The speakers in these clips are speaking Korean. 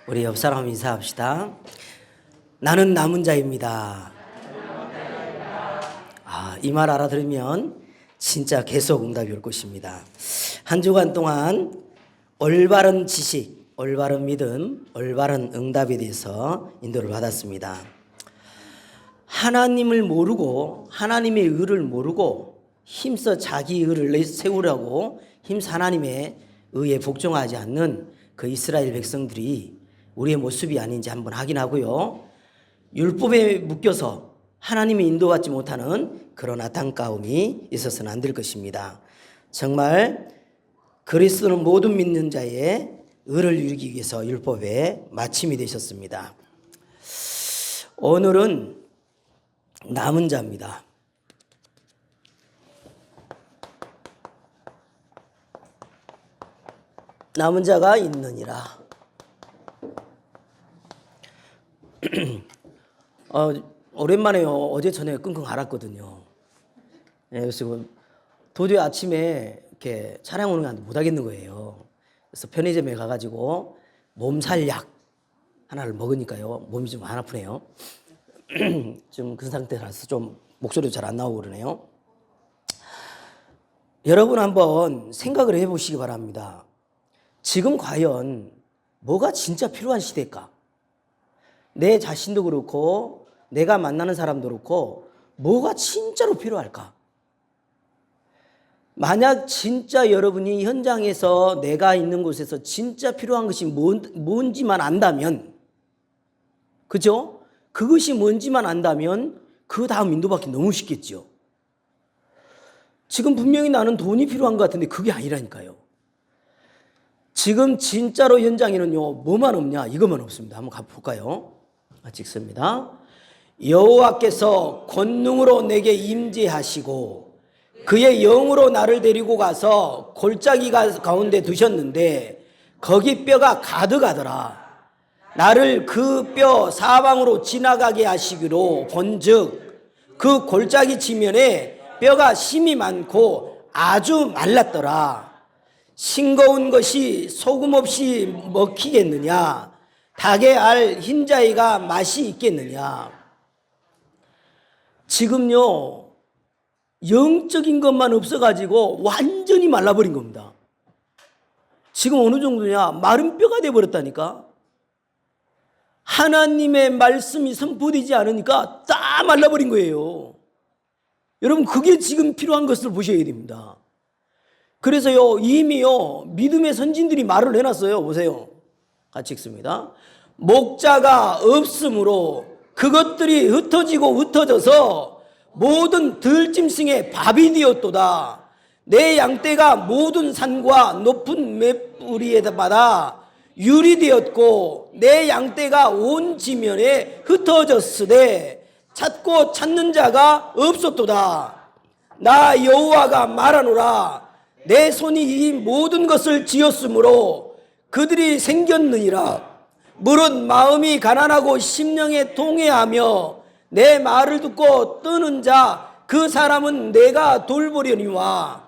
우리 옆 사람 인사합시다. 나는 남은 자입니다. 이 말 알아들으면 진짜 계속 응답이 올 것입니다. 한 주간 동안 올바른 지식, 올바른 믿음, 올바른 응답에 대해서 인도를 받았습니다. 하나님을 모르고 하나님의 의를 모르고 힘써 자기 의를 세우려고 힘써 하나님의 의에 복종하지 않는 그 이스라엘 백성들이 우리의 모습이 아닌지 한번 확인하고요. 율법에 묶여서 하나님의 인도받지 못하는 그런 안타까움이 있어서는 안 될 것입니다. 정말 그리스도는 모든 믿는 자의 의를 이루기 위해서 율법의 마침이 되셨습니다. 오늘은 남은 자입니다. 남은 자가 있느니라. 오랜만에요. 어제 저녁에 끙끙 앓았거든요. 그래서 도저히 아침에 이렇게 차량 오는 게 못 하겠는 거예요. 그래서 편의점에 가가지고 몸살약 하나를 먹으니까요. 몸이 좀 안 아프네요. 좀 그 상태라서 좀 목소리도 잘 안 나오고 그러네요. 여러분 한번 생각을 해보시기 바랍니다. 지금 과연 뭐가 진짜 필요한 시대일까? 내 자신도 그렇고 내가 만나는 사람도 그렇고 뭐가 진짜로 필요할까? 만약 진짜 여러분이 현장에서 내가 있는 곳에서 진짜 필요한 것이 뭔지만 안다면, 그죠? 그것이 뭔지만 안다면 그 다음 인도받기 너무 쉽겠죠. 지금 분명히 나는 돈이 필요한 것 같은데 그게 아니라니까요. 지금 진짜로 현장에는요, 뭐만 없냐? 이것만 없습니다. 한번 가볼까요? 같이 읽습니다. 여호와께서 권능으로 내게 임재하시고 그의 영으로 나를 데리고 가서 골짜기 가운데 두셨는데 거기 뼈가 가득하더라. 나를 그 뼈 사방으로 지나가게 하시기로 본즉 그 골짜기 지면에 뼈가 심이 많고 아주 말랐더라. 싱거운 것이 소금 없이 먹히겠느냐? 닭의 알 흰자위가 맛이 있겠느냐? 지금요, 영적인 것만 없어가지고 완전히 말라버린 겁니다. 지금 어느 정도냐? 마른 뼈가 돼버렸다니까. 하나님의 말씀이 선포되지 않으니까 다 말라버린 거예요. 여러분, 그게 지금 필요한 것을 보셔야 됩니다. 그래서요, 이미요, 믿음의 선진들이 말을 해놨어요. 보세요. 같이 읽습니다. 목자가 없으므로 그것들이 흩어지고 흩어져서 모든 들짐승의 밥이 되었도다. 내 양떼가 모든 산과 높은 맷뿌리에다마다 유리 되었고 내 양떼가 온 지면에 흩어졌으되 찾고 찾는 자가 없었도다. 나 여호와가 말하노라. 내 손이 이 모든 것을 지었으므로 그들이 생겼느니라. 무릇 마음이 가난하고 심령에 통회하며 내 말을 듣고 뜨는 자 그 사람은 내가 돌보려니와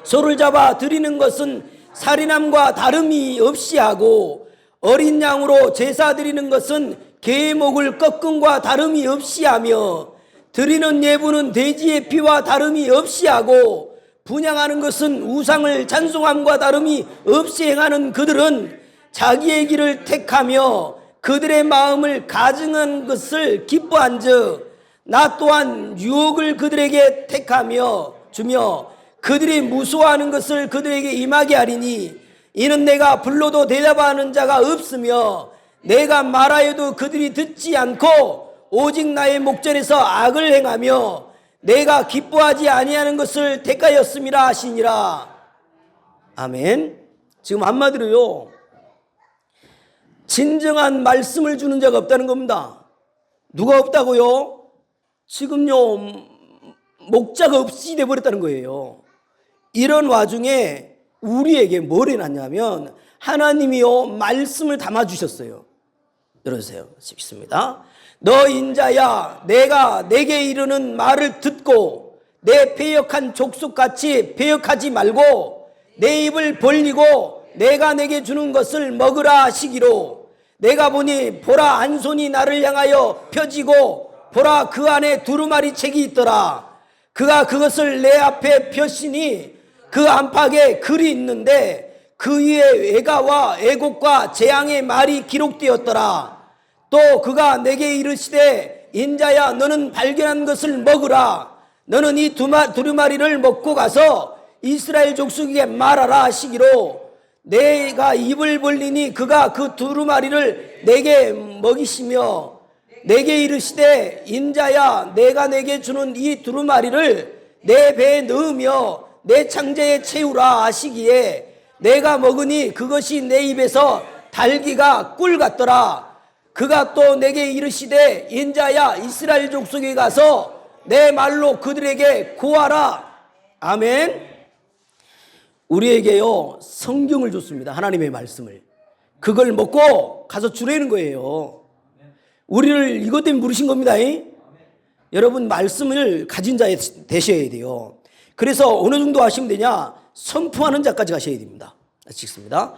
소를 잡아 드리는 것은 살인함과 다름이 없이 하고 어린 양으로 제사 드리는 것은 계목을 꺾음과 다름이 없이 하며 드리는 예부는 돼지의 피와 다름이 없이 하고 분향하는 것은 우상을 찬송함과 다름이 없이 행하는 그들은 자기의 길을 택하며 그들의 마음을 가증한 것을 기뻐한즉 나 또한 유혹을 그들에게 택하며 주며 그들이 무서워하는 것을 그들에게 임하게 하리니 이는 내가 불러도 대답하는 자가 없으며 내가 말하여도 그들이 듣지 않고 오직 나의 목전에서 악을 행하며 내가 기뻐하지 아니하는 것을 택하였음이라 하시니라. 아멘. 지금 한마디로요, 진정한 말씀을 주는 자가 없다는 겁니다. 누가 없다고요? 지금요, 목자가 없이 돼버렸다는 거예요. 이런 와중에 우리에게 뭘 해놨냐면 하나님이요, 말씀을 담아주셨어요. 들으세요. 읽습니다. 너 인자야, 내가 내게 이르는 말을 듣고 내 패역한 족속같이 패역하지 말고 내 입을 벌리고 내가 내게 주는 것을 먹으라 하시기로 내가 보니 보라 안손이 나를 향하여 펴지고 보라 그 안에 두루마리 책이 있더라. 그가 그것을 내 앞에 펴시니 그 안팎에 글이 있는데 그 위에 애가와 애곡과 재앙의 말이 기록되었더라. 또 그가 내게 이르시되 인자야 너는 발견한 것을 먹으라. 너는 이 두루마리를 먹고 가서 이스라엘 족속에게 말하라 하시기로 내가 입을 벌리니 그가 그 두루마리를 내게 먹이시며 내게 이르시되 인자야 내가 내게 주는 이 두루마리를 내 배에 넣으며 내 창자에 채우라 하시기에 내가 먹으니 그것이 내 입에서 달기가 꿀 같더라. 그가 또 내게 이르시되 인자야 이스라엘 족속에 가서 내 말로 그들에게 고하라. 아멘. 우리에게요 성경을 줬습니다. 하나님의 말씀을. 그걸 먹고 가서 주라는 거예요. 우리를 이것 때문에 부르신 겁니다. 여러분 말씀을 가진 자 되셔야 돼요. 그래서 어느 정도 하시면 되냐? 선포하는 자까지 가셔야 됩니다. 읽습니다.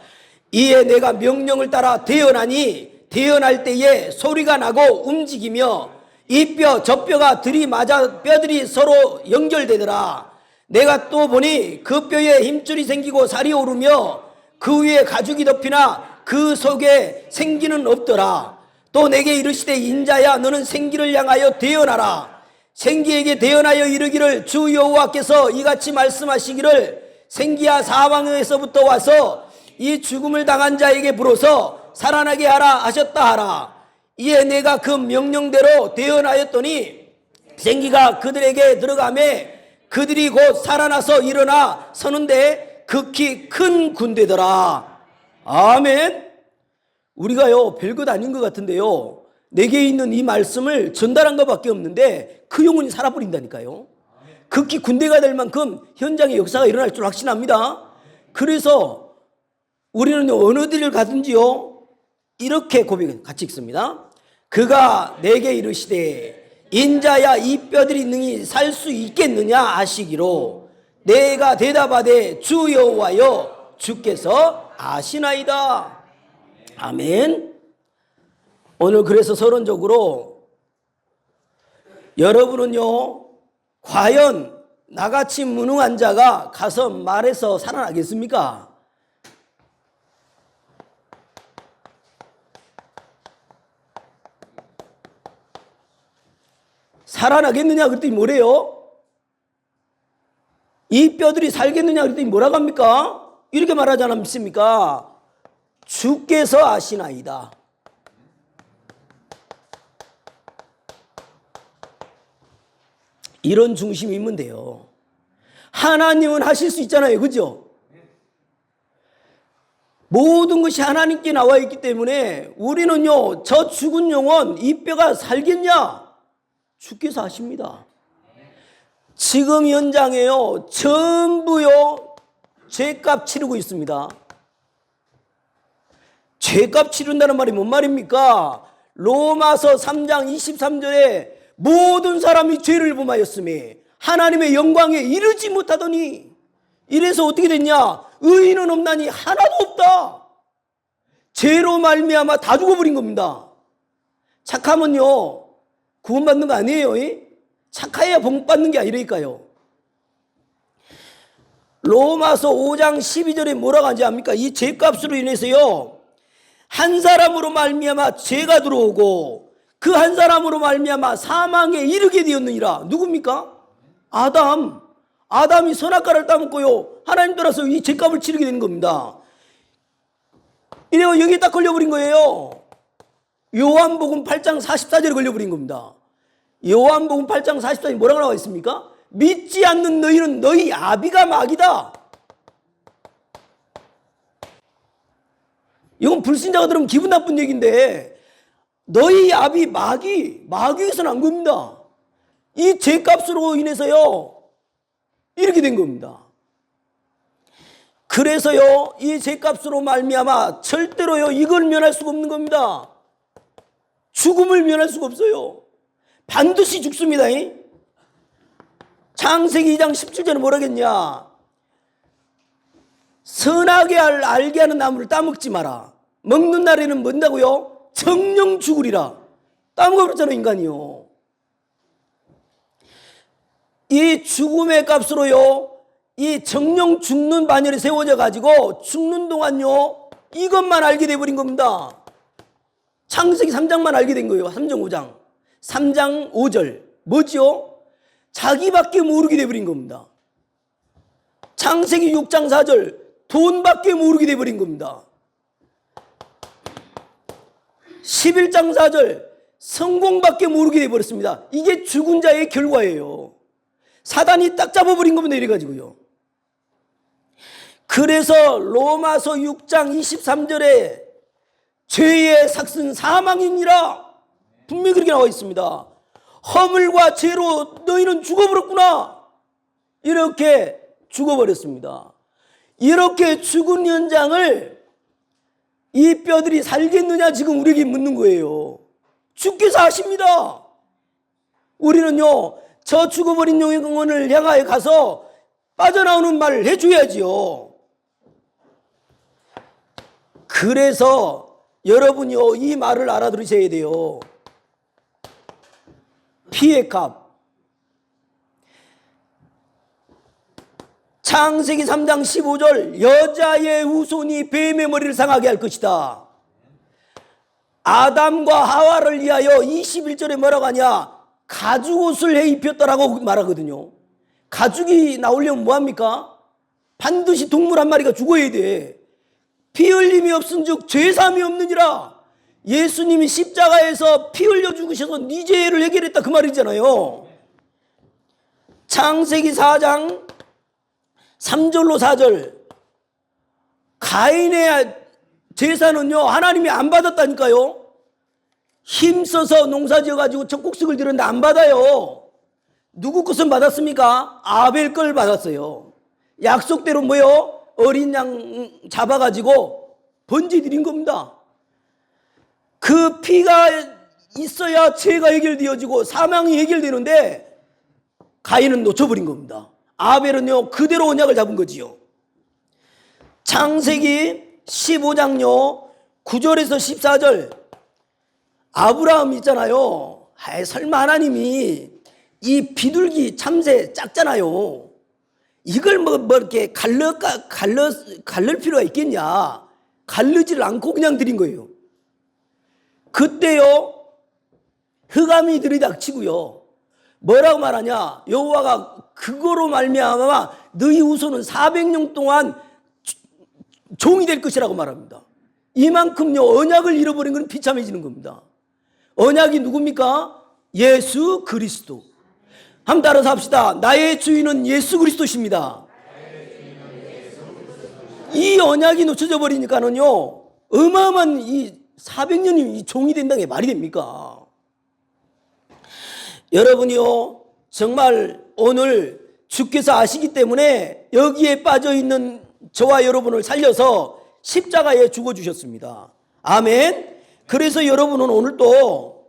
이에 내가 명령을 따라 대언하니 대언할 때에 소리가 나고 움직이며 이 뼈 저 뼈가 들이맞아 뼈들이 서로 연결되더라. 내가 또 보니 그 뼈에 힘줄이 생기고 살이 오르며 그 위에 가죽이 덮이나 그 속에 생기는 없더라. 또 내게 이르시되 인자야 너는 생기를 향하여 대언하라. 생기에게 대언하여 이르기를 주 여호와께서 이같이 말씀하시기를 생기야 사방에서부터 와서 이 죽음을 당한 자에게 불어서 살아나게 하라 하셨다 하라. 이에 내가 그 명령대로 대언하였더니 생기가 그들에게 들어가매 그들이 곧 살아나서 일어나 서는데 극히 큰 군대더라. 아멘. 우리가요 별것 아닌 것 같은데요 내게 있는 이 말씀을 전달한 것밖에 없는데 그 영혼이 살아버린다니까요. 극히 군대가 될 만큼 현장에 역사가 일어날 줄 확신합니다. 그래서 우리는 어느 데를 가든지요 이렇게 고백을 같이 읽습니다. 그가 내게 이르시되 인자야 이 뼈들이 능히 살 수 있겠느냐 하시기로 내가 대답하되 주 여호와여 주께서 아시나이다. 아멘. 오늘 그래서 서론적으로 여러분은요 과연 나같이 무능한 자가 가서 말해서 살아나겠습니까? 살아나겠느냐 그랬더니 뭐래요? 이 뼈들이 살겠느냐 그랬더니 뭐라고 합니까? 이렇게 말하지 않습니까? 주께서 아시나이다. 이런 중심이 있면 돼요. 하나님은 하실 수 있잖아요. 그죠? 모든 것이 하나님께 나와 있기 때문에 우리는요 저 죽은 영혼 이 뼈가 살겠냐? 주께서 아십니다. 지금 현장에요 전부요 죄값 치르고 있습니다. 죄값 치른다는 말이 뭔 말입니까? 로마서 3장 23절에 모든 사람이 죄를 범하였으며 하나님의 영광에 이르지 못하더니 이래서 어떻게 됐냐? 의인은 없나니 하나도 없다. 죄로 말미암아 다 죽어버린 겁니다. 착하면요 구원받는 거 아니에요. 착해야 복받는 게 아니라니까요. 로마서 5장 12절에 뭐라고 하지 않습니까? 이 죄값으로 인해서요 한 사람으로 말미암아 죄가 들어오고 그 한 사람으로 말미암아 사망에 이르게 되었느니라. 누굽니까? 아담이 선악과를 따먹고요 하나님 따라서 이 죄값을 치르게 되는 겁니다. 이래요 여기에 딱 걸려버린 거예요. 요한복음 8장 44절에 걸려버린 겁니다. 요한복음 8장 44절에 뭐라고 나와 있습니까? 믿지 않는 너희는 너희 아비가 마귀다. 이건 불신자가 들으면 기분 나쁜 얘기인데 너희 아비 마귀에서 난 겁니다. 이 죄값으로 인해서요 이렇게 된 겁니다. 그래서요 이 죄값으로 말미암아 절대로요 이걸 면할 수가 없는 겁니다. 죽음을 면할 수가 없어요. 반드시 죽습니다. 창세기 2장 17절에 뭐라겠냐? 선하게 알게 하는 나무를 따먹지 마라. 먹는 날에는 뭔다고요? 정령 죽으리라. 따먹어 그랬잖아요, 인간이요. 이 죽음의 값으로요, 이 정령 죽는 반열이 세워져 가지고 죽는 동안요, 이것만 알게 돼버린 겁니다. 창세기 3장만 알게 된 거예요. 3장 5장. 3장 5절. 뭐지요? 자기밖에 모르게 돼버린 겁니다. 창세기 6장 4절. 돈밖에 모르게 돼버린 겁니다. 11장 4절. 성공밖에 모르게 돼버렸습니다. 이게 죽은 자의 결과예요. 사단이 딱 잡아버린 겁니다. 이래가지고요. 그래서 로마서 6장 23절에 죄의 삭은 사망이니라 분명히 그렇게 나와 있습니다. 허물과 죄로 너희는 죽어버렸구나. 이렇게 죽어버렸습니다. 이렇게 죽은 현장을 이 뼈들이 살겠느냐 지금 우리에게 묻는 거예요. 주께서 아십니다. 우리는요, 저 죽어버린 영혼을 향하여 가서 빠져나오는 말을 해줘야지요. 그래서 여러분이요, 이 말을 알아들으셔야 돼요. 피의 값. 창세기 3장 15절. 여자의 후손이 뱀의 머리를 상하게 할 것이다. 아담과 하와를 위하여 21절에 뭐라고 하냐? 가죽옷을 해 입혔다라고 말하거든요. 가죽이 나오려면 뭐합니까? 반드시 동물 한 마리가 죽어야 돼. 피 흘림이 없은즉 죄사함이 없느니라. 예수님이 십자가에서 피 흘려 죽으셔서 네 죄를 해결했다 그 말이잖아요. 창세기 4장 3절로 4절. 가인의 제사는요, 하나님이 안 받았다니까요. 힘써서 농사 지어가지고 젖곡식을 드렸는데 안 받아요. 누구 것은 받았습니까? 아벨 걸 받았어요. 약속대로 뭐요? 어린 양 잡아가지고 번제 드린 겁니다. 그 피가 있어야 죄가 해결되어지고 사망이 해결되는데 가인은 놓쳐버린 겁니다. 아벨은요, 그대로 언약을 잡은 거지요. 창세기 15장요 9절에서 14절. 아브라함 있잖아요. 설마 하나님이 이 비둘기 참새 작잖아요. 이걸 뭐 이렇게 갈를 필요가 있겠냐. 갈르지를 않고 그냥 드린 거예요. 그때요, 흑암이 들이닥치고요. 뭐라고 말하냐? 여호와가 그거로 말미암아 너희 후손은 400년 동안 종이 될 것이라고 말합니다. 이만큼요, 언약을 잃어버린 건 비참해지는 겁니다. 언약이 누굽니까? 예수 그리스도. 한번 따라서 합시다. 나의 주인은 예수 그리스도십니다. 이 언약이 놓쳐져 버리니까는요, 어마어마한 이 400년이 종이 된다는 게 말이 됩니까? 여러분이요, 정말 오늘 주께서 아시기 때문에 여기에 빠져 있는 저와 여러분을 살려서 십자가에 죽어주셨습니다. 아멘. 그래서 여러분은 오늘 또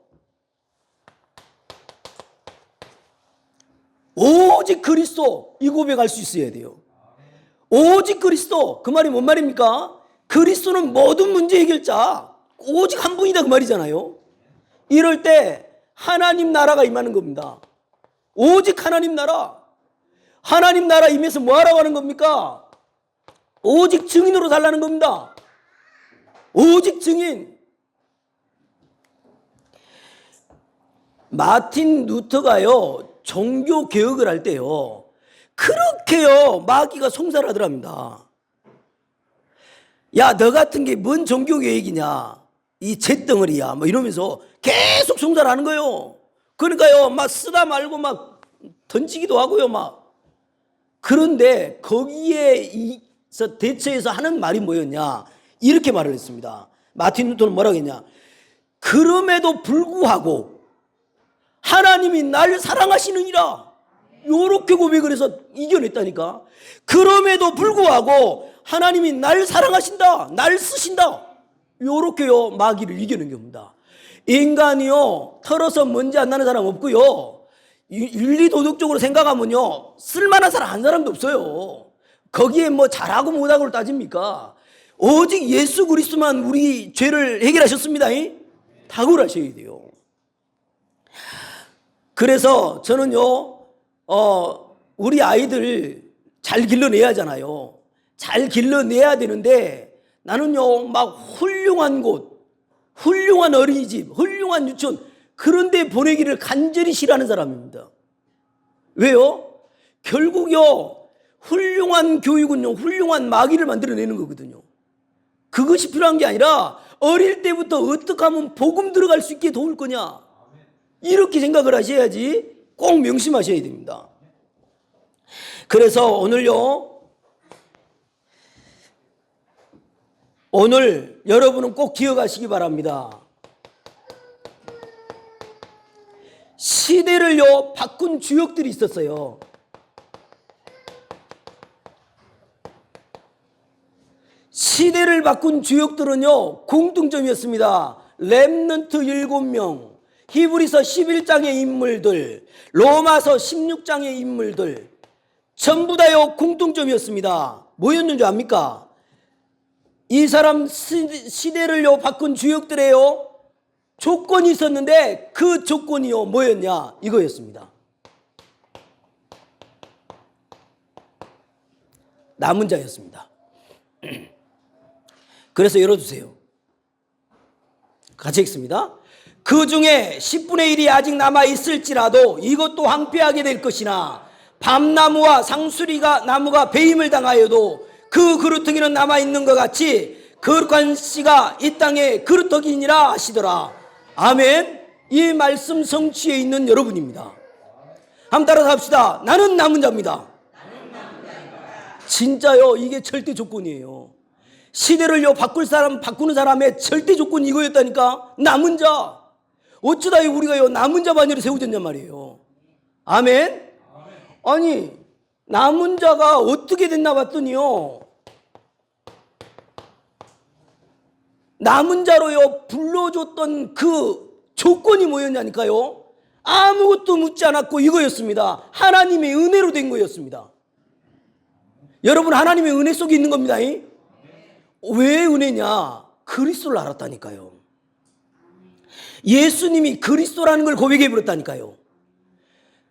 오직 그리스도 이 고백할 수 있어야 돼요. 오직 그리스도. 그 말이 뭔 말입니까? 그리스도는 모든 문제 해결자, 오직 한 분이다 그 말이잖아요. 이럴 때 하나님 나라가 임하는 겁니다. 오직 하나님 나라. 하나님 나라 임해서 뭐 하라고 하는 겁니까? 오직 증인으로 달라는 겁니다. 오직 증인. 마틴 루터가요, 종교 개혁을 할 때요, 그렇게요 마귀가 송사를 하더랍니다. 야, 너 같은 게 뭔 종교 개혁이냐, 이 잿덩어리야, 뭐 이러면서 계속 송사를 하는 거예요. 그러니까요, 막 쓰다 말고 막 던지기도 하고요, 막. 그런데 거기에 대처해서 하는 말이 뭐였냐, 이렇게 말을 했습니다. 마틴 루터는 뭐라고 했냐? 그럼에도 불구하고 하나님이 날 사랑하시느니라. 요렇게 고백을 해서 이겨냈다니까. 그럼에도 불구하고 하나님이 날 사랑하신다, 날 쓰신다. 요렇게요 마귀를 이겨낸 겁니다. 인간이요 털어서 먼지 안 나는 사람 없고요, 윤리 도덕적으로 생각하면요 쓸만한 사람 한 사람도 없어요. 거기에 뭐 잘하고 못하고를 따집니까? 오직 예수 그리스도만 우리 죄를 해결하셨습니다. 탁월하셔야 돼요. 그래서 저는요, 우리 아이들 잘 길러내야 하잖아요. 잘 길러내야 되는데 나는요, 막 훌륭한 곳, 훌륭한 어린이집, 훌륭한 유치원 그런 데 보내기를 간절히 싫어하는 사람입니다. 왜요? 결국요, 훌륭한 교육은요, 훌륭한 마귀를 만들어내는 거거든요. 그것이 필요한 게 아니라 어릴 때부터 어떻게 하면 복음 들어갈 수 있게 도울 거냐, 이렇게 생각을 하셔야지 꼭 명심하셔야 됩니다. 그래서 오늘 여러분은 꼭 기억하시기 바랍니다. 시대를요 바꾼 주역들이 있었어요. 시대를 바꾼 주역들은요 공통점이었습니다. 렘넌트 7명, 히브리서 11장의 인물들, 로마서 16장의 인물들 전부 다요 공통점이었습니다. 뭐였는 줄 압니까? 이 사람 시대를요 바꾼 주역들에요 조건이 있었는데 그 조건이요 뭐였냐, 이거였습니다. 남은 자였습니다. 그래서 열어주세요. 같이 읽습니다. 그 중에 10분의 1이 아직 남아 있을지라도 이것도 황폐하게 될 것이나 밤나무와 상수리가 나무가 배임을 당하여도 그 그루터기는 남아 있는 것 같이 거룩한 씨가 이 땅에 그루터기니라 하시더라. 아멘. 이 말씀 성취에 있는 여러분입니다. 한번 따라서 합시다. 나는 남은 자입니다. 진짜요, 이게 절대 조건이에요. 시대를요 바꾸는 사람의 절대 조건이 이거였다니까. 남은 자. 어쩌다 우리가요 남은 자 반열에 세워졌냔 말이에요. 아멘. 아니 남은 자가 어떻게 됐나 봤더니요, 남은 자로요 불러줬던 그 조건이 뭐였냐니까요. 아무것도 묻지 않았고 이거였습니다. 하나님의 은혜로 된 거였습니다. 여러분, 하나님의 은혜 속에 있는 겁니다. 왜 은혜냐? 그리스도를 알았다니까요. 예수님이 그리스도라는 걸 고백해 버렸다니까요.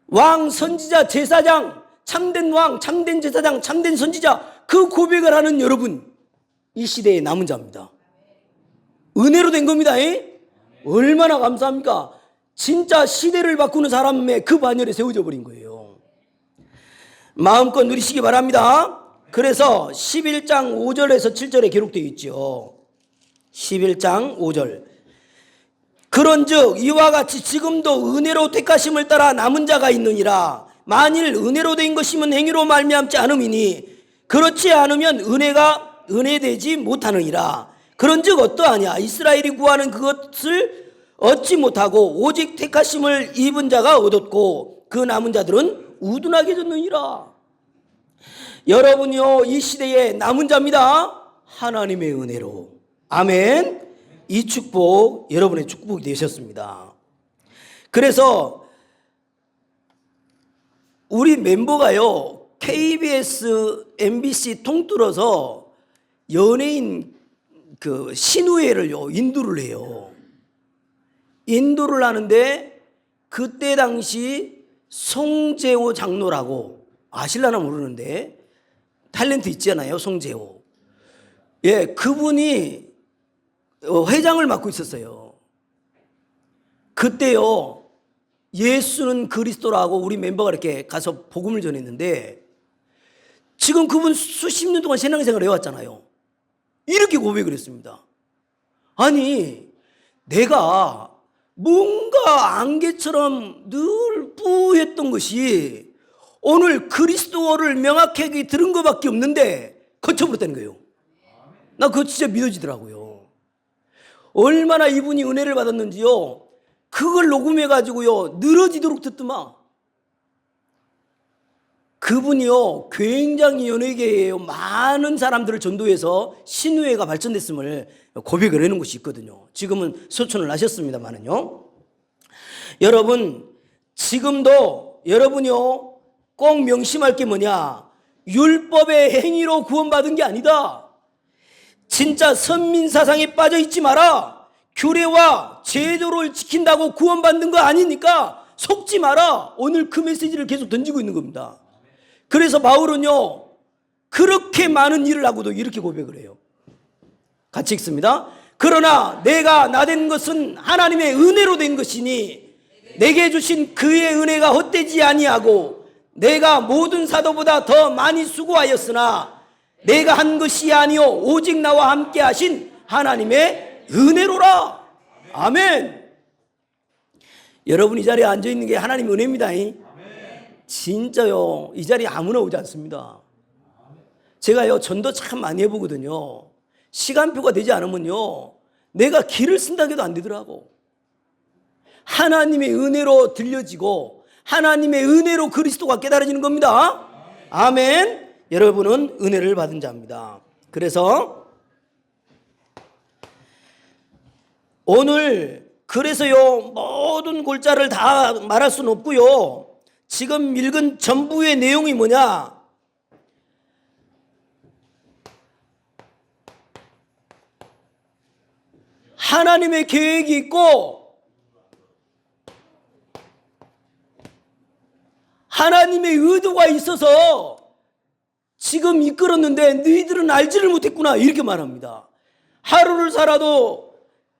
왕, 선지자, 제사장, 참된 왕, 참된 제사장, 참된 선지자, 그 고백을 하는 여러분, 이 시대의 남은 자입니다. 은혜로 된 겁니다. 얼마나 감사합니까? 진짜 시대를 바꾸는 사람의 그 반열에 세워져 버린 거예요. 마음껏 누리시기 바랍니다. 그래서 11장 5절에서 7절에 기록되어 있죠. 11장 5절. 그런즉 이와 같이 지금도 은혜로 택하심을 따라 남은 자가 있느니라. 만일 은혜로 된 것이면 행위로 말미암지 않음이니 그렇지 않으면 은혜가 은혜되지 못하느니라. 그런즉 어떠하냐? 이스라엘이 구하는 그것을 얻지 못하고 오직 택하심을 입은 자가 얻었고 그 남은 자들은 우둔하게 졌느니라. 여러분이요 이 시대의 남은 자입니다. 하나님의 은혜로. 아멘. 이 축복 여러분의 축복이 되셨습니다. 그래서 우리 멤버가요 KBS, MBC 통틀어서 연예인 그 신우회를요 인도를 해요. 인도를 하는데 그때 당시 송재호 장로라고 아실라나 모르는데 탤런트 있잖아요. 송재호. 예, 그분이 회장을 맡고 있었어요. 그때요 예수는 그리스도라고 우리 멤버가 이렇게 가서 복음을 전했는데 지금 그분 수십 년 동안 신앙생활을 해왔잖아요. 이렇게 고백을 했습니다. 아니 내가 뭔가 안개처럼 늘 뿌했던 것이 오늘 그리스도를 명확하게 들은 것밖에 없는데 거쳐버렸다는 거예요. 나 그거 진짜 믿어지더라고요. 얼마나 이분이 은혜를 받았는지요. 그걸 녹음해가지고요 늘어지도록 듣더만. 그분이요 굉장히 연예계에 많은 사람들을 전도해서 신우회가 발전됐음을 고백을 해놓은 것이 있거든요. 지금은 소천을 하셨습니다만은요. 여러분 지금도 여러분이요 꼭 명심할 게 뭐냐? 율법의 행위로 구원받은 게 아니다. 진짜 선민사상에 빠져있지 마라. 규례와 제도를 지킨다고 구원받는 거 아니니까 속지 마라. 오늘 그 메시지를 계속 던지고 있는 겁니다. 그래서 바울은요, 그렇게 많은 일을 하고도 이렇게 고백을 해요. 같이 읽습니다. 그러나 내가 나된 것은 하나님의 은혜로 된 것이니 내게 주신 그의 은혜가 헛되지 아니하고 내가 모든 사도보다 더 많이 수고하였으나 내가 한 것이 아니요 오직 나와 함께 하신 하나님의 은혜로라. 아멘. 여러분 이 자리에 앉아있는 게 하나님의 은혜입니다. 진짜요. 이 자리에 아무나 오지 않습니다. 제가요 전도 참 많이 해보거든요. 시간표가 되지 않으면요 내가 길을 쓴다고 해도 안 되더라고. 하나님의 은혜로 들려지고 하나님의 은혜로 그리스도가 깨달아지는 겁니다. 아멘. 여러분은 은혜를 받은 자입니다. 그래서 오늘 그래서요 모든 골자를 다 말할 수는 없고요. 지금 읽은 전부의 내용이 뭐냐? 하나님의 계획이 있고 하나님의 의도가 있어서 지금 이끌었는데 너희들은 알지를 못했구나 이렇게 말합니다. 하루를 살아도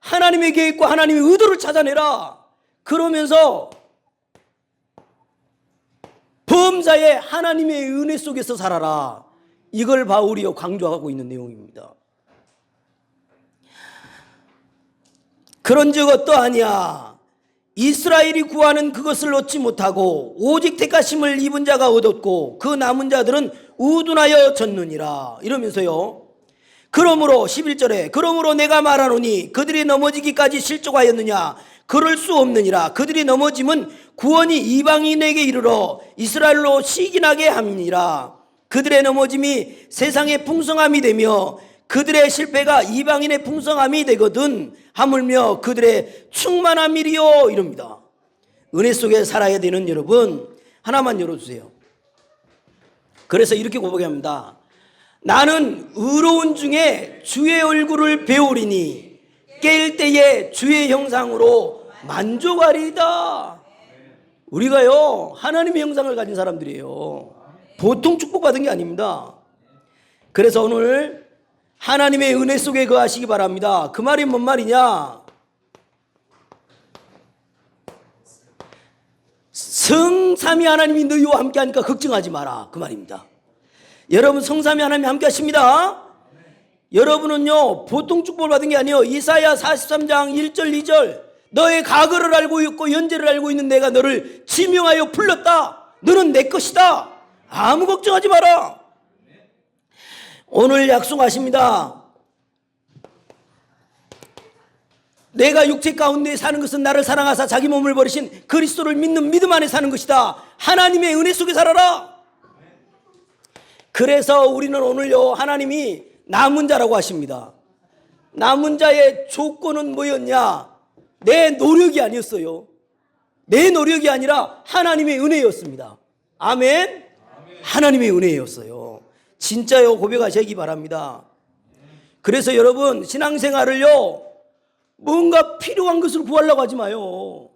하나님의 계획과 하나님의 의도를 찾아내라. 그러면서 범사에 하나님의 은혜 속에서 살아라. 이걸 바울이 강조하고 있는 내용입니다. 그런즉 어떠하냐? 이스라엘이 구하는 그것을 얻지 못하고 오직 택하심을 입은 자가 얻었고 그 남은 자들은 우둔하여 졌느니라. 이러면서요. 그러므로 11절에 그러므로 내가 말하노니 그들이 넘어지기까지 실족하였느냐? 그럴 수 없느니라. 그들이 넘어짐은 구원이 이방인에게 이르러 이스라엘로 시기나게 함이니라. 그들의 넘어짐이 세상의 풍성함이 되며 그들의 실패가 이방인의 풍성함이 되거든 하물며 그들의 충만함이리요. 이럽니다. 은혜 속에 살아야 되는 여러분 하나만 열어주세요. 그래서 이렇게 고백합니다. 나는 의로운 중에 주의 얼굴을 배우리니 깰 때에 주의 형상으로 만족하리이다. 우리가요 하나님의 형상을 가진 사람들이에요. 보통 축복받은 게 아닙니다. 그래서 오늘 하나님의 은혜 속에 거하시기 바랍니다. 그 말이 뭔 말이냐? 성삼위 하나님이 너희와 함께 하니까 걱정하지 마라 그 말입니다. 여러분 성삼위 하나님이 함께 하십니다. 여러분은요 보통 축복을 받은 게 아니에요. 이사야 43장 1절 2절 너의 과거를 알고 있고 현재를 알고 있는 내가 너를 지명하여 불렀다. 너는 내 것이다. 아무 걱정하지 마라. 오늘 약속하십니다. 내가 육체 가운데 사는 것은 나를 사랑하사 자기 몸을 버리신 그리스도를 믿는 믿음 안에 사는 것이다. 하나님의 은혜 속에 살아라. 그래서 우리는 오늘요 하나님이 남은 자라고 하십니다. 남은 자의 조건은 뭐였냐? 내 노력이 아니었어요. 내 노력이 아니라 하나님의 은혜였습니다. 아멘. 하나님의 은혜였어요. 진짜요 고백하시기 바랍니다. 그래서 여러분 신앙생활을요 뭔가 필요한 것을 구하려고 하지 마요.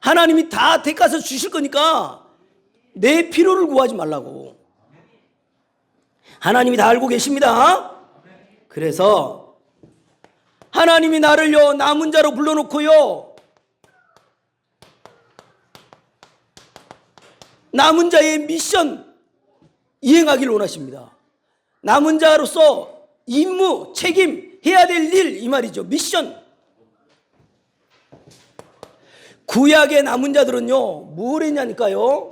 하나님이 다 대가서 주실 거니까 내 필요를 구하지 말라고. 하나님이 다 알고 계십니다. 그래서 하나님이 나를요 남은 자로 불러놓고요 남은 자의 미션 이행하기를 원하십니다. 남은 자로서 임무, 책임, 해야 될 일 이 말이죠. 미션. 구약의 남은 자들은요 뭘 했냐니까요.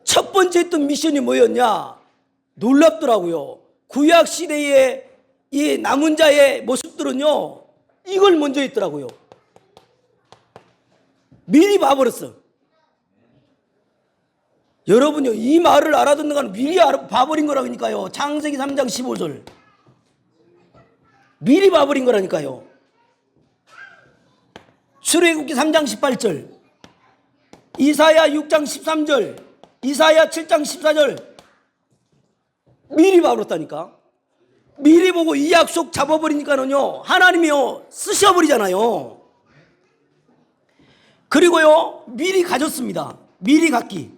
첫 번째 했던 미션이 뭐였냐? 놀랍더라고요. 구약 시대의 이 남은 자의 모습들은요 이걸 먼저 했더라고요. 미리 봐버렸어. 여러분요 이 말을 알아듣는 건 미리 봐버린 거라니까요. 창세기 3장 15절 미리 봐버린 거라니까요. 출애굽기 3장 18절 이사야 6장 13절 이사야 7장 14절 미리 봐버렸다니까. 미리 보고 이 약속 잡아버리니까는요, 하나님이요, 쓰셔버리잖아요. 그리고요, 미리 가졌습니다. 미리 갖기.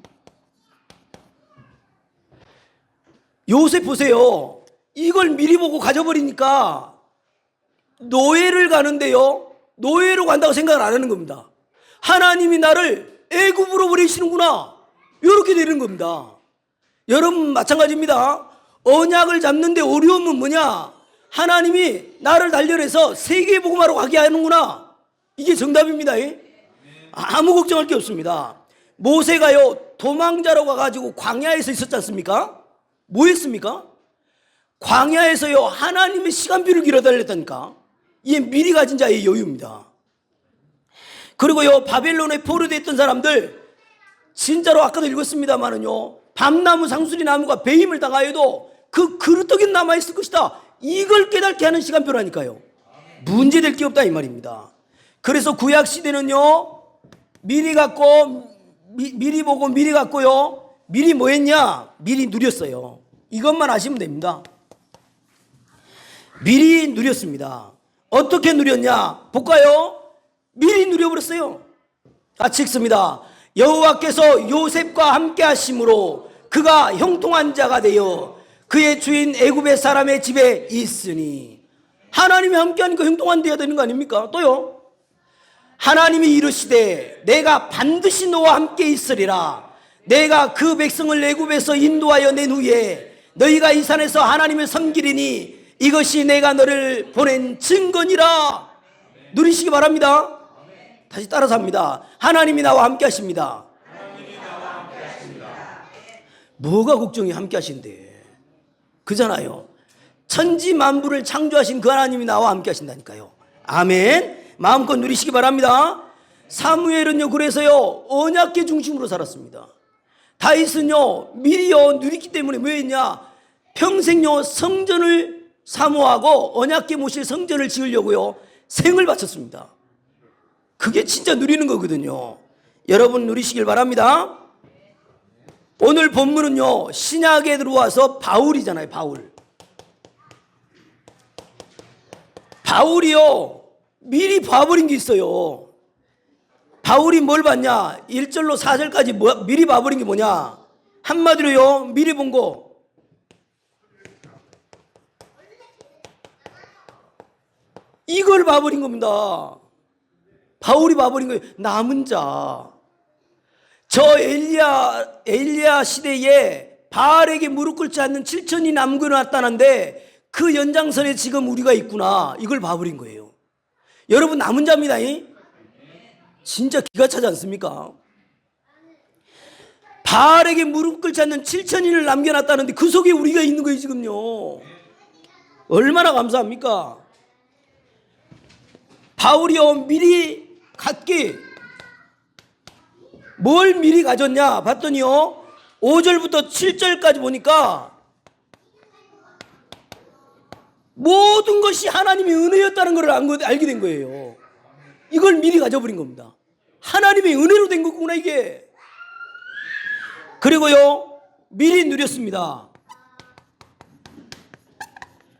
요셉 보세요. 이걸 미리 보고 가져버리니까 노예를 가는데요, 노예로 간다고 생각을 안 하는 겁니다. 하나님이 나를 애굽으로 보내시는구나, 이렇게 되는 겁니다. 여러분 마찬가지입니다. 언약을 잡는데 어려움은 뭐냐? 하나님이 나를 단련해서 세계 복음화로 가게 하는구나, 이게 정답입니다. 아무 걱정할 게 없습니다. 모세가요, 도망자로 가가지고 광야에서 있었지 않습니까? 뭐 했습니까? 광야에서요, 하나님의 시간표를 기다렸다니까. 이게 미리 가진 자의 여유입니다. 그리고요, 바벨론에 포로됐던 사람들, 진짜로 아까도 읽었습니다만은요, 밤나무 상수리 나무가 배임을 당하여도 그 그릇떡이 남아있을 것이다, 이걸 깨닫게 하는 시간표라니까요. 문제될 게 없다, 이 말입니다. 그래서 구약시대는요, 미리 갖고, 미리 보고 미리 갖고요, 미리 뭐 했냐? 미리 누렸어요. 이것만 아시면 됩니다. 미리 누렸습니다. 어떻게 누렸냐? 볼까요? 미리 누려버렸어요. 같이 읽습니다. 여호와께서 요셉과 함께 하심으로 그가 형통한 자가 되어 그의 주인 애굽의 사람의 집에 있으니. 하나님이 함께 하니까 형통한 데야 되는 거 아닙니까? 또요, 하나님이 이르시되 내가 반드시 너와 함께 있으리라. 내가 그 백성을 애굽에서 인도하여 낸 후에 너희가 이 산에서 하나님을 섬기리니 이것이 내가 너를 보낸 증거니라. 누리시기 바랍니다. 다시 따라서 합니다. 하나님이 나와 함께 하십니다. 뭐가 걱정이 함께 하신대? 그잖아요. 천지 만물을 창조하신 그 하나님이 나와 함께 하신다니까요. 아멘. 마음껏 누리시기 바랍니다. 사무엘은요, 그래서요, 언약궤 중심으로 살았습니다. 다윗은요, 미리요 누리기 때문에 왜 했냐? 평생요 성전을 사모하고 언약궤 모실 성전을 지으려고요 생을 바쳤습니다. 그게 진짜 누리는 거거든요. 여러분 누리시길 바랍니다. 오늘 본문은요, 신약에 들어와서 바울이잖아요. 바울이요 미리 봐버린 게 있어요. 바울이 뭘 봤냐? 1절로 4절까지 미리 봐버린 게 뭐냐? 한마디로요, 미리 본 거. 이걸 봐버린 겁니다. 바울이 봐버린 거예요. 남은 자. 저 엘리야 시대에 바알에게 무릎 꿇지 않는 7천이 남겨놨다는데 그 연장선에 지금 우리가 있구나, 이걸 봐버린 거예요. 여러분 남은 자입니다. 진짜 기가 차지 않습니까? 바알에게 무릎 꿇지 않는 7천인을 남겨놨다는데 그 속에 우리가 있는 거예요 지금요. 얼마나 감사합니까? 바울이요 미리 갖기. 뭘 미리 가졌냐 봤더니요, 5절부터 7절까지 보니까 모든 것이 하나님의 은혜였다는 걸 알게 된 거예요. 이걸 미리 가져버린 겁니다. 하나님의 은혜로 된 거구나 이게. 그리고요 미리 누렸습니다.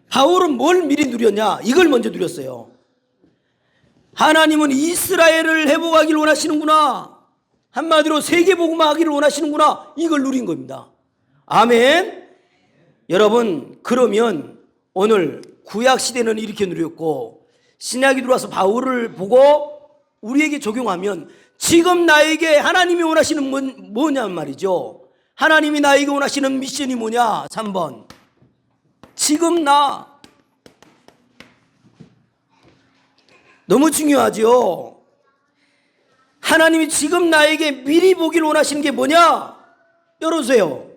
바울은 뭘 미리 누렸냐? 이걸 먼저 누렸어요. 하나님은 이스라엘을 회복하기를 원하시는구나, 한마디로 세계복음화하기를 원하시는구나, 이걸 누린 겁니다. 아멘. 여러분 그러면 오늘 구약시대는 이렇게 누렸고 신약이 들어와서 바울을 보고 우리에게 적용하면 지금 나에게 하나님이 원하시는 뭐냐는 말이죠. 하나님이 나에게 원하시는 미션이 뭐냐? 3번 지금 나. 너무 중요하죠. 하나님이 지금 나에게 미리 보기를 원하시는 게 뭐냐? 열어주세요.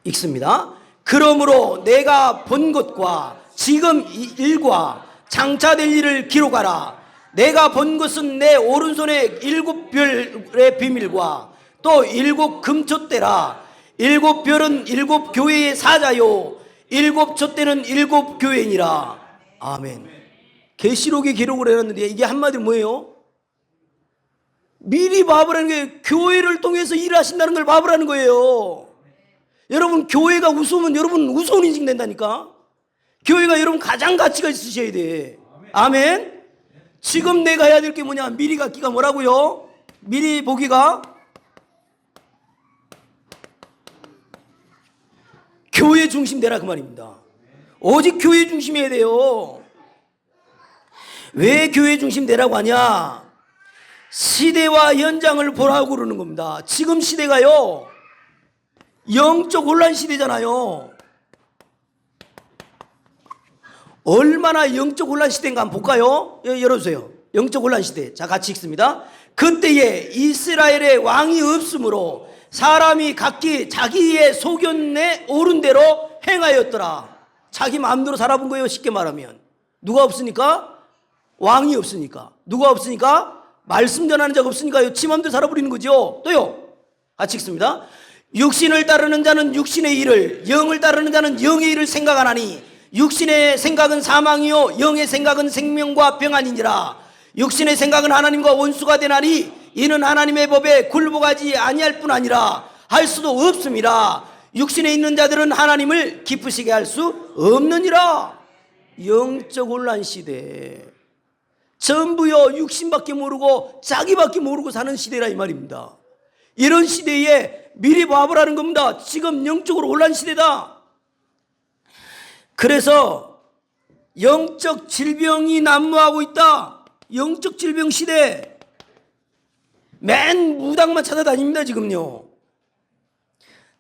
읽습니다. 그러므로 내가 본 것과 지금 일과 장차될 일을 기록하라. 내가 본 것은 내 오른손의 7별의 비밀과 또 7 금촛대라. 7별은 7 교회의 사자요 7 촛대는 7 교회니라. 아멘. 계시록에 기록을 해놨는데 이게 한마디로 뭐예요? 미리 봐보라는 게 교회를 통해서 일하신다는 걸 봐보라는 거예요. 여러분 교회가 우스우면 여러분 우스운 인식 된다니까. 교회가 여러분 가장 가치가 있으셔야 돼. 아멘. 지금 내가 해야 될 게 뭐냐? 미리 갖기가 뭐라고요? 미리 보기가 교회 중심 되라 그 말입니다. 오직 교회 중심이어야 돼요. 왜 교회 중심 되라고 하냐? 시대와 현장을 보라고 그러는 겁니다. 지금 시대가요 영적 혼란 시대잖아요. 얼마나 영적 혼란 시대인가 한번 볼까요? 열어주세요. 영적 혼란 시대. 자, 같이 읽습니다. 그때에 이스라엘의 왕이 없으므로 사람이 각기 자기의 소견에 옳은 대로 행하였더라. 자기 마음대로 살아본 거예요. 쉽게 말하면. 누가 없으니까? 왕이 없으니까. 누가 없으니까? 말씀 전하는 자가 없으니까요. 지 마음대로 살아버리는 거죠. 또요. 같이 읽습니다. 육신을 따르는 자는 육신의 일을, 영을 따르는 자는 영의 일을 생각하나니 육신의 생각은 사망이요 영의 생각은 생명과 평안이니라. 육신의 생각은 하나님과 원수가 되나니 이는 하나님의 법에 굴복하지 아니할 뿐 아니라 할 수도 없음이라. 육신에 있는 자들은 하나님을 기쁘시게 할 수 없느니라. 영적 혼란 시대. 전부요 육신밖에 모르고 자기밖에 모르고 사는 시대라 이 말입니다. 이런 시대에 미리 봐보라는 겁니다. 지금 영적으로 혼란 시대다. 그래서 영적 질병이 난무하고 있다. 영적 질병 시대. 맨 무당만 찾아다닙니다 지금요.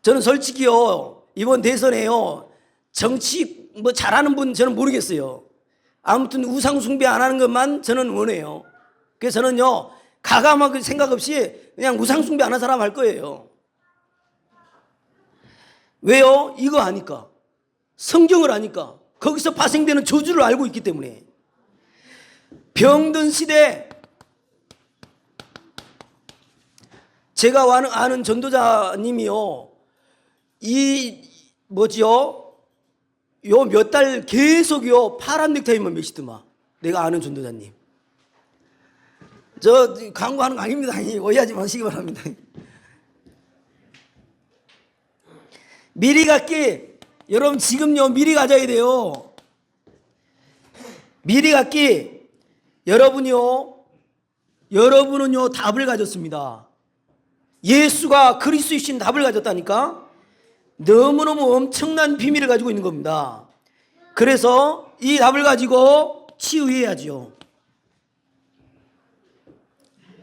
저는 솔직히요 이번 대선에요 정치 뭐 잘하는 분 저는 모르겠어요. 아무튼 우상 숭배 안 하는 것만 저는 원해요. 그래서 저는요 가감하게 생각 없이 그냥 우상 숭배 안 하는 사람 할 거예요. 왜요? 이거 아니까. 성경을 아니까. 거기서 파생되는 저주를 알고 있기 때문에. 병든 시대. 제가 아는 전도자님이요 요 몇 달 계속요 파란 넥타이만 매시더만. 내가 아는 전도자님. 저 광고하는 거 아닙니다. 오해하지 마시기 바랍니다. 미리 갖기. 여러분 지금요 미리 가져야 돼요. 미리 갖기. 여러분은요 답을 가졌습니다. 예수가 그리스도이신 답을 가졌다니까. 너무너무 엄청난 비밀을 가지고 있는 겁니다. 그래서 이 답을 가지고 치유해야죠.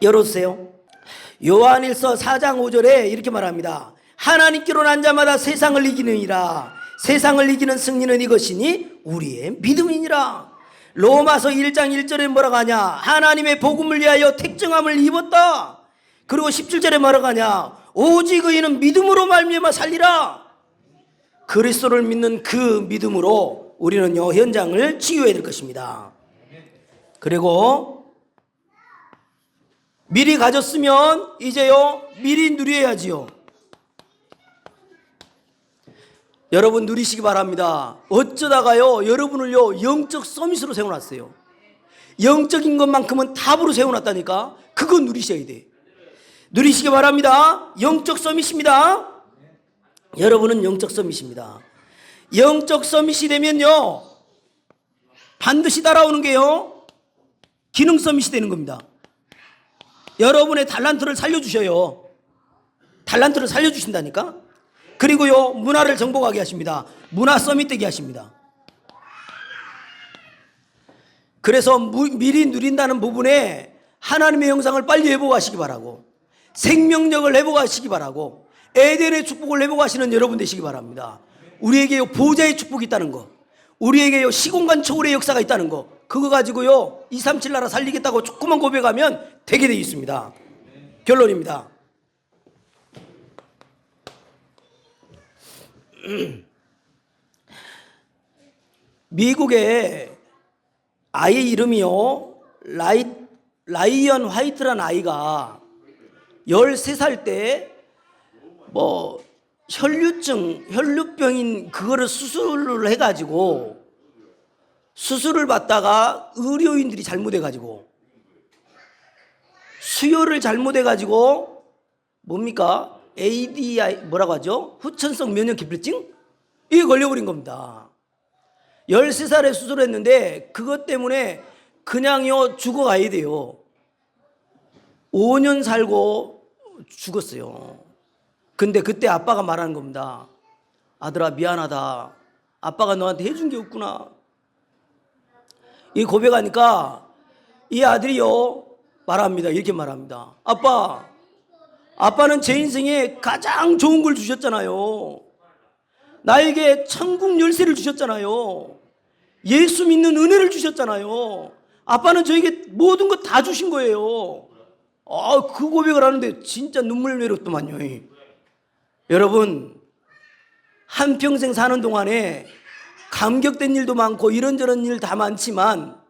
열어주세요. 요한일서 4장 5절에 이렇게 말합니다. 하나님께로 난 자마다 세상을 이기느니라. 세상을 이기는 승리는 이것이니 우리의 믿음이니라. 로마서 1장 1절에 뭐라고 하냐? 하나님의 복음을 위하여 택정함을 입었다. 그리고 17절에 뭐라고 하냐? 오직 의인은 믿음으로 말미암아 살리라. 그리스도를 믿는 그 믿음으로 우리는요 현장을 치유해야 될 것입니다. 그리고 미리 가졌으면 이제요 미리 누려야지요. 여러분 누리시기 바랍니다. 어쩌다가요 여러분을요 영적 서밋으로 세워놨어요. 영적인 것만큼은 탑으로 세워놨다니까. 그거 누리셔야 돼. 누리시기 바랍니다. 영적 서밋입니다. 여러분은 영적 서밋입니다. 영적 서밋이 되면요 반드시 따라오는 게요 기능 서밋이 되는 겁니다. 여러분의 달란트를 살려주셔요. 달란트를 살려주신다니까. 그리고요 문화를 정복하게 하십니다. 문화 서밋 되게 하십니다. 그래서 미리 누린다는 부분에 하나님의 형상을 빨리 회복하시기 바라고, 생명력을 회복하시기 바라고, 에덴의 축복을 회복하시는 여러분 되시기 바랍니다. 우리에게요 보좌의 축복이 있다는 거, 우리에게요 시공간 초월의 역사가 있다는 거, 그거 가지고요 237 나라 살리겠다고 조금만 고백하면 되게 되어 있습니다. 결론입니다. 미국의 아이 이름이요 라이언 화이트라는 아이가 13살 때 혈류병인 그거를 수술을 해가지고 수술을 받다가 의료인들이 잘못해가지고 수혈을 잘못해가지고 뭡니까? ADI 뭐라고 하죠? 후천성 면역 기피증? 이게 걸려버린 겁니다. 13살에 수술했는데 그것 때문에 그냥요 죽어가야 돼요. 5년 살고 죽었어요. 근데 그때 아빠가 말하는 겁니다. 아들아 미안하다. 아빠가 너한테 해준 게 없구나. 이 고백하니까 이 아들이요 말합니다. 이렇게 말합니다. 아빠는 제 인생에 가장 좋은 걸 주셨잖아요. 나에게 천국 열쇠를 주셨잖아요. 예수 믿는 은혜를 주셨잖아요. 아빠는 저에게 모든 것 다 주신 거예요. 그 고백을 하는데 진짜 눈물 내렸더만요. 여러분, 한평생 사는 동안에 감격된 일도 많고 이런저런 일 다 많지만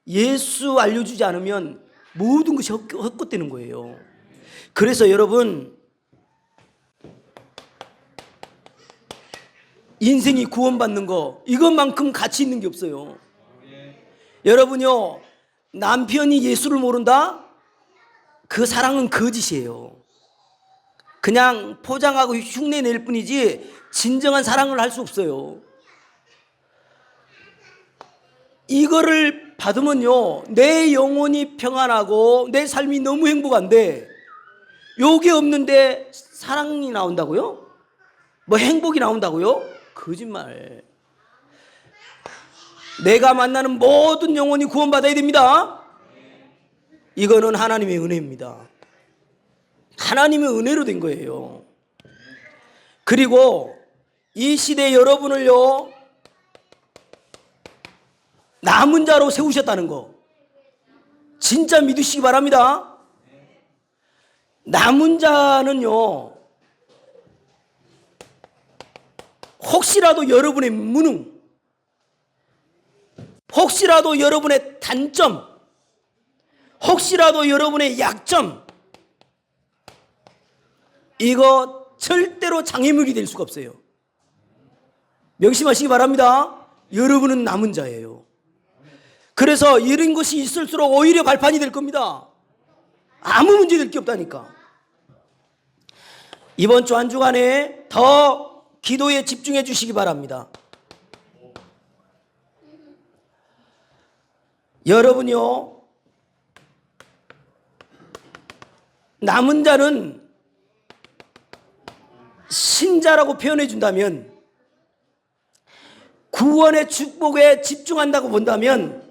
예수 알려주지 않으면 모든 것이 헛것되는 거예요. 그래서 여러분, 인생이 구원받는 거 이것만큼 가치 있는 게 없어요. 여러분요, 남편이 예수를 모른다? 그 사랑은 거짓이에요. 그냥 포장하고 흉내 낼 뿐이지 진정한 사랑을 할 수 없어요. 이거를 받으면요 내 영혼이 평안하고 내 삶이 너무 행복한데 요게 없는데 사랑이 나온다고요? 뭐 행복이 나온다고요? 거짓말. 내가 만나는 모든 영혼이 구원받아야 됩니다. 이거는 하나님의 은혜입니다. 하나님의 은혜로 된 거예요. 그리고 이 시대 여러분을요 남은 자로 세우셨다는 거 진짜 믿으시기 바랍니다. 남은 자는요 혹시라도 여러분의 무능, 혹시라도 여러분의 단점, 혹시라도 여러분의 약점, 이거 절대로 장애물이 될 수가 없어요. 명심하시기 바랍니다. 여러분은 남은 자예요. 그래서 이런 것이 있을수록 오히려 발판이 될 겁니다. 아무 문제 될 게 없다니까. 이번 주 한 주간에 더 기도에 집중해 주시기 바랍니다. 여러분요, 남은 자는 신자라고 표현해 준다면, 구원의 축복에 집중한다고 본다면,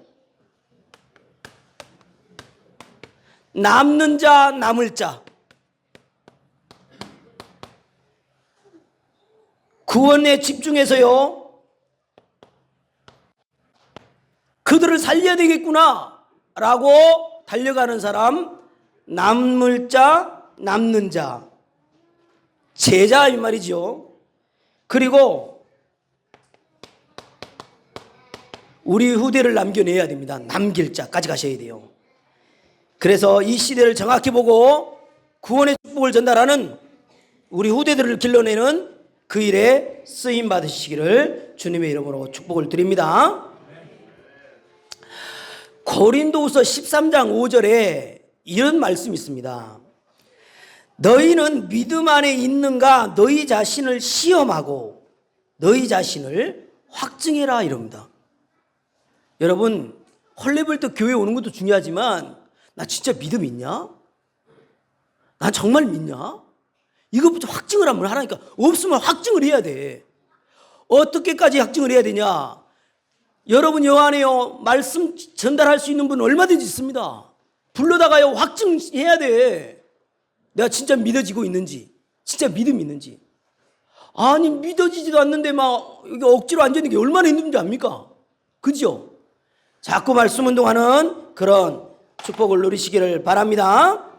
남는 자, 남을 자, 구원에 집중해서요 그들을 살려야 되겠구나 라고 달려가는 사람, 남을 자, 남는 자, 제자 이 말이죠. 그리고 우리 후대를 남겨내야 됩니다. 남길 자까지 가셔야 돼요. 그래서 이 시대를 정확히 보고 구원의 축복을 전달하는 우리 후대들을 길러내는 그 일에 쓰임 받으시기를 주님의 이름으로 축복을 드립니다. 고린도후서 13장 5절에 이런 말씀이 있습니다. 너희는 믿음 안에 있는가 너희 자신을 시험하고 너희 자신을 확증해라 이럽니다. 여러분, 헐레벌떡 교회 오는 것도 중요하지만 나 진짜 믿음 있냐? 나 정말 믿냐? 이것부터 확증을 한번 하라니까. 없으면 확증을 해야 돼. 어떻게까지 확증을 해야 되냐? 여러분 여 안에요 말씀 전달할 수 있는 분 얼마든지 있습니다. 불러다가요 확증해야 돼. 내가 진짜 믿어지고 있는지, 진짜 믿음이 있는지. 아니 믿어지지도 않는데 막 여기 억지로 앉아있는 게 얼마나 힘든지 압니까? 그죠? 자꾸 말씀 운동하는 그런 축복을 누리시기를 바랍니다.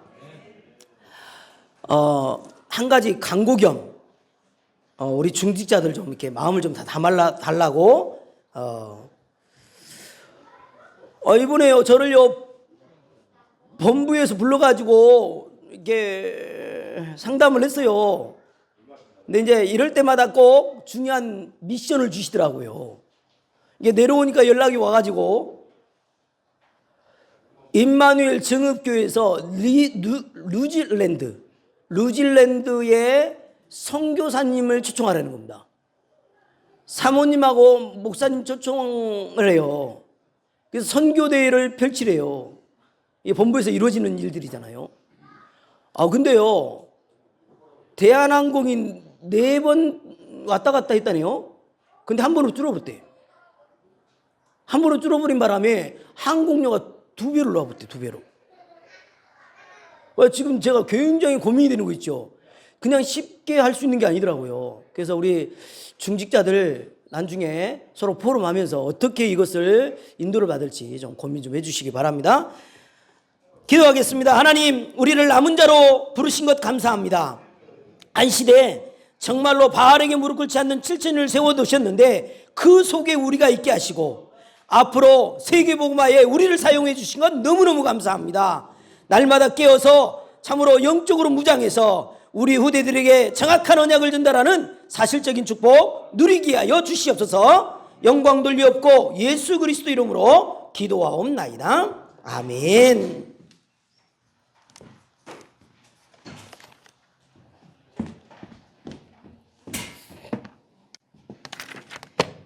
한 가지 강고 겸 우리 중직자들 좀 이렇게 마음을 좀 다 담아달라고 이번에요 저를요 본부에서 불러가지고 이렇게 상담을 했어요. 근데 이제 이럴 때마다 꼭 중요한 미션을 주시더라고요. 이게 내려오니까 연락이 와가지고 임마누엘 정읍교회에서 뉴질랜드 뉴질랜드의 선교사님을 초청하라는 겁니다. 사모님하고 목사님 초청을 해요. 그래서 선교대회를 펼치래요. 이게 본부에서 이루어지는 일들이잖아요. 근데요, 대한항공이 4번 왔다 갔다 했다네요. 근데 한 번으로 줄어버렸대. 한 번으로 줄어버린 바람에 항공료가 2배로 나왔대, 2배로. 지금 제가 굉장히 고민이 되는 거 있죠. 그냥 쉽게 할 수 있는 게 아니더라고요. 그래서 우리 중직자들 나중에 서로 포럼하면서 어떻게 이것을 인도를 받을지 좀 고민 좀 해주시기 바랍니다. 기도하겠습니다. 하나님, 우리를 남은 자로 부르신 것 감사합니다. 안시대에 정말로 바알에게 무릎 꿇지 않는 7천을 세워두셨는데 그 속에 우리가 있게 하시고 앞으로 세계복음화에 우리를 사용해 주신 것 너무너무 감사합니다. 날마다 깨어서 참으로 영적으로 무장해서 우리 후대들에게 정확한 언약을 전달하는 사실적인 축복 누리게 하여 주시옵소서. 영광 돌리옵고 예수 그리스도 이름으로 기도하옵나이다. 아멘.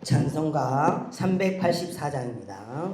찬송가 384장입니다.